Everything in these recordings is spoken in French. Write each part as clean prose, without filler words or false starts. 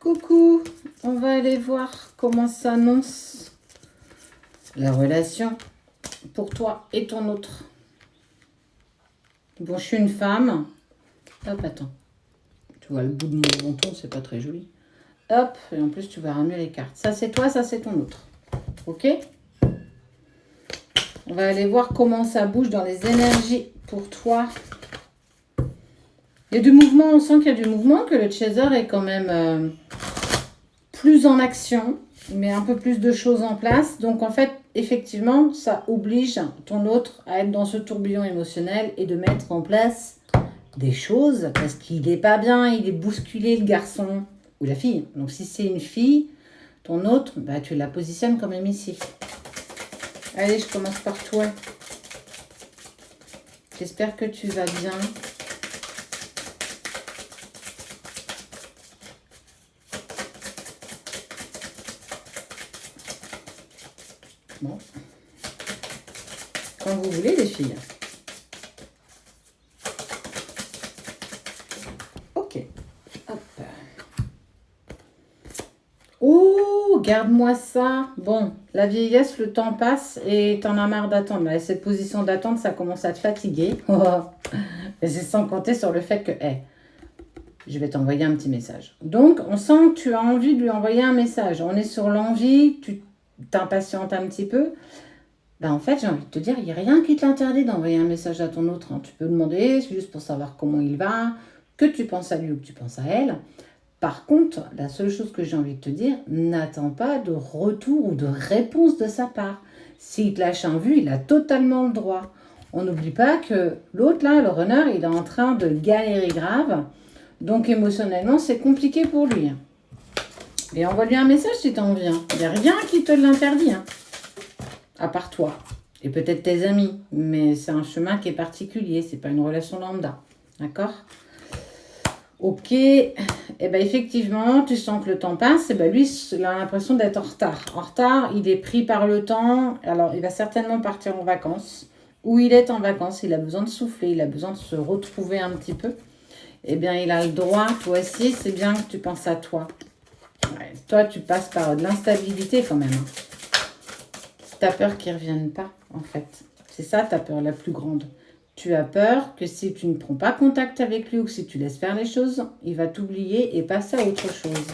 Coucou, on va aller voir comment s'annonce la relation pour toi et ton autre. Bon, je suis une femme. Hop, attends. Tu vois le bout de mon menton, c'est pas très joli. Hop, et en plus tu verras mieux les cartes. Ça c'est toi, ça c'est ton autre. Ok? On va aller voir comment ça bouge dans les énergies pour toi. Il y a du mouvement, on sent qu'il y a du mouvement, que le chaser est quand même plus en action, il met un peu plus de choses en place. Donc en fait, effectivement, ça oblige ton autre à être dans ce tourbillon émotionnel et de mettre en place des choses parce qu'il n'est pas bien, il est bousculé le garçon ou la fille. Donc si c'est une fille, ton autre, bah, tu la positionnes quand même ici. Allez, je commence par toi. J'espère que tu vas bien. Bon. Quand vous voulez, les filles. Ok. Hop. Oh, garde-moi ça. Bon, la vieillesse, le temps passe et t'en as marre d'attendre. Et cette position d'attente, ça commence à te fatiguer. Mais c'est sans compter sur le fait que, je vais t'envoyer un petit message. Donc, on sent que tu as envie de lui envoyer un message. On est sur l'envie, tu t'impatientes un petit peu. Ben, en fait, j'ai envie de te dire, il n'y a rien qui te l'interdit d'envoyer un message à ton autre. Hein. Tu peux demander, c'est juste pour savoir comment il va, que tu penses à lui ou que tu penses à elle. Par contre, la seule chose que j'ai envie de te dire, n'attends pas de retour ou de réponse de sa part. S'il te lâche un vu, il a totalement le droit. On n'oublie pas que l'autre, là, le runner, il est en train de galérer grave. Donc émotionnellement, c'est compliqué pour lui. Et envoie-lui un message si tu as envie. Il n'y a rien qui te l'interdit. À part toi. Et peut-être tes amis. Mais c'est un chemin qui est particulier. C'est pas une relation lambda. D'accord ? Ok. Et bien effectivement, tu sens que le temps passe. Et bien lui, il a l'impression d'être en retard. En retard, il est pris par le temps. Alors, il va certainement partir en vacances. Ou il est en vacances. Il a besoin de souffler. Il a besoin de se retrouver un petit peu. Eh bien, il a le droit, toi aussi, c'est bien que tu penses à toi. Ouais, toi, tu passes par de l'instabilité quand même. Tu as peur qu'il ne revienne pas, en fait. C'est ça ta peur la plus grande. Tu as peur que si tu ne prends pas contact avec lui ou que si tu laisses faire les choses, il va t'oublier et passer à autre chose.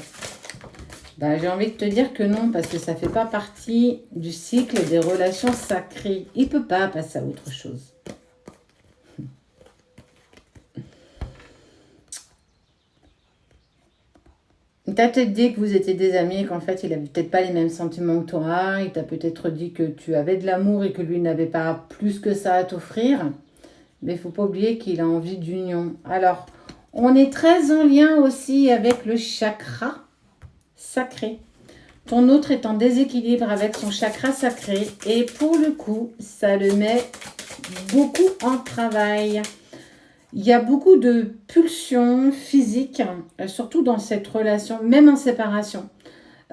Ben, j'ai envie de te dire que non, parce que ça ne fait pas partie du cycle des relations sacrées. Il ne peut pas passer à autre chose. Il t'a peut-être dit que vous étiez des amis, qu'en fait, il n'avait peut-être pas les mêmes sentiments que toi. Il t'a peut-être dit que tu avais de l'amour et que lui n'avait pas plus que ça à t'offrir. Mais il ne faut pas oublier qu'il a envie d'union. Alors, on est très en lien aussi avec le chakra sacré. Ton autre est en déséquilibre avec son chakra sacré. Et pour le coup, ça le met beaucoup en travail. Il y a beaucoup de pulsions physiques, surtout dans cette relation, même en séparation.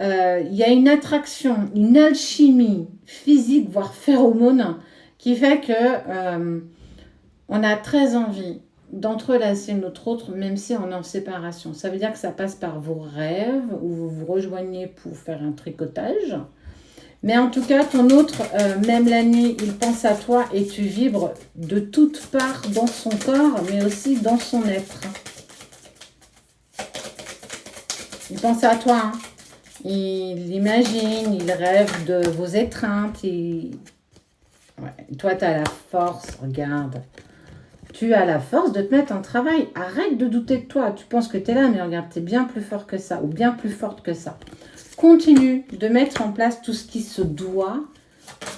Il y a une attraction, une alchimie physique, voire phéromone, qui fait que on a très envie d'entrelacer notre autre, même si on est en séparation. Ça veut dire que ça passe par vos rêves, où vous vous rejoignez pour faire un tricotage. Mais en tout cas, ton autre, même la nuit, il pense à toi et tu vibres de toutes parts dans son corps, mais aussi dans son être. Il pense à toi. Hein. Il imagine, il rêve de vos étreintes. Ouais. Toi, tu as la force, regarde. Tu as la force de te mettre en travail. Arrête de douter de toi. Tu penses que tu es là, mais regarde, tu es bien plus fort que ça, ou bien plus forte que ça. Continue de mettre en place tout ce qui se doit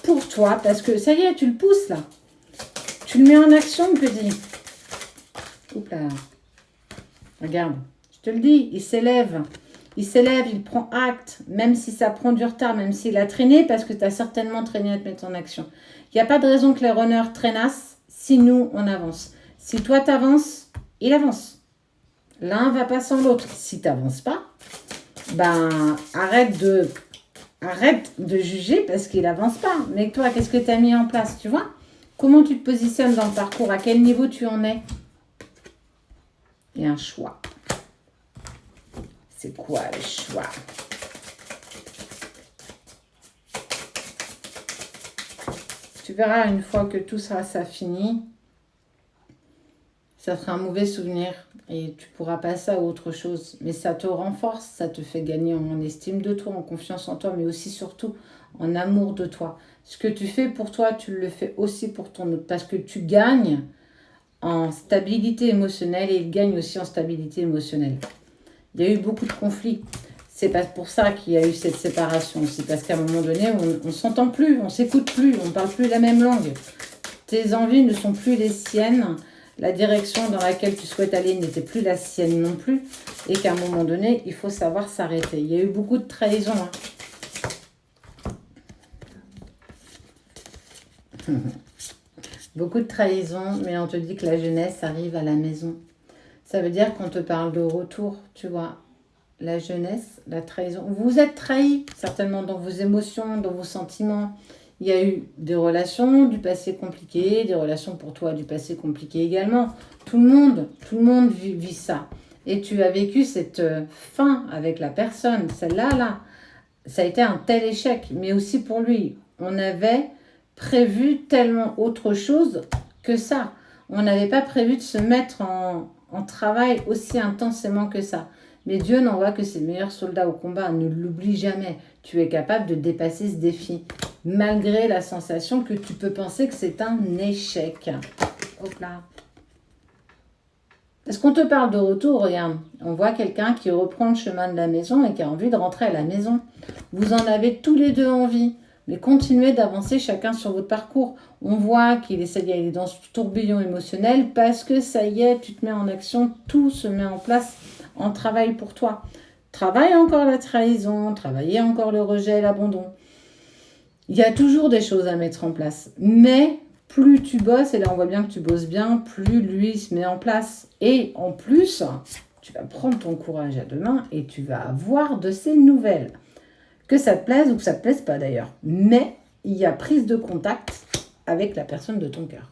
pour toi, parce que ça y est, tu le pousses là. Tu le mets en action, petit. Oups là. Regarde, je te le dis, il s'élève. Il s'élève, il prend acte, même si ça prend du retard, même s'il a traîné, parce que tu as certainement traîné à te mettre en action. Il n'y a pas de raison que les runners traînassent si nous, on avance. Si toi, tu avances, il avance. L'un va pas sans l'autre. Si tu n'avances pas, ben, arrête de juger parce qu'il avance pas. Mais toi, qu'est-ce que tu as mis en place, tu vois? Comment tu te positionnes dans le parcours? À quel niveau tu en es? Il y a un choix. C'est quoi le choix? Tu verras une fois que tout ça fini, ça sera un mauvais souvenir et tu pourras passer à autre chose. Mais ça te renforce, ça te fait gagner en estime de toi, en confiance en toi, mais aussi surtout en amour de toi. Ce que tu fais pour toi, tu le fais aussi pour ton autre parce que tu gagnes en stabilité émotionnelle et il gagne aussi en stabilité émotionnelle. Il y a eu beaucoup de conflits. C'est pas pour ça qu'il y a eu cette séparation. C'est parce qu'à un moment donné, on ne s'entend plus, on ne s'écoute plus, on ne parle plus la même langue. Tes envies ne sont plus les siennes. La direction dans laquelle tu souhaites aller n'était plus la sienne non plus. Et qu'à un moment donné, il faut savoir s'arrêter. Il y a eu beaucoup de trahison. Beaucoup de trahison, mais on te dit que la jeunesse arrive à la maison. Ça veut dire qu'on te parle de retour, tu vois. La jeunesse, la trahison. Vous êtes trahi, certainement, dans vos émotions, dans vos sentiments. Il y a eu des relations du passé compliquées, des relations pour toi du passé compliquées également. Tout le monde vit ça. Et tu as vécu cette fin avec la personne, celle-là, là. Ça a été un tel échec, mais aussi pour lui. On avait prévu tellement autre chose que ça. On n'avait pas prévu de se mettre en travail aussi intensément que ça. Mais Dieu n'envoie que ses meilleurs soldats au combat. Ne l'oublie jamais. Tu es capable de dépasser ce défi. Malgré la sensation que tu peux penser que c'est un échec. Hop là. Est-ce qu'on te parle de retour? Regarde, on voit quelqu'un qui reprend le chemin de la maison et qui a envie de rentrer à la maison. Vous en avez tous les deux envie. Mais continuez d'avancer chacun sur votre parcours. On voit qu'il essaie d'y aller dans ce tourbillon émotionnel parce que ça y est, tu te mets en action, tout se met en place en travail pour toi. Travaille encore la trahison, travaillez encore le rejet, l'abandon. Il y a toujours des choses à mettre en place. Mais plus tu bosses, et là on voit bien que tu bosses bien, plus lui se met en place. Et en plus, tu vas prendre ton courage à deux mains et tu vas avoir de ces nouvelles. Que ça te plaise ou que ça te plaise pas d'ailleurs. Mais il y a prise de contact avec la personne de ton cœur.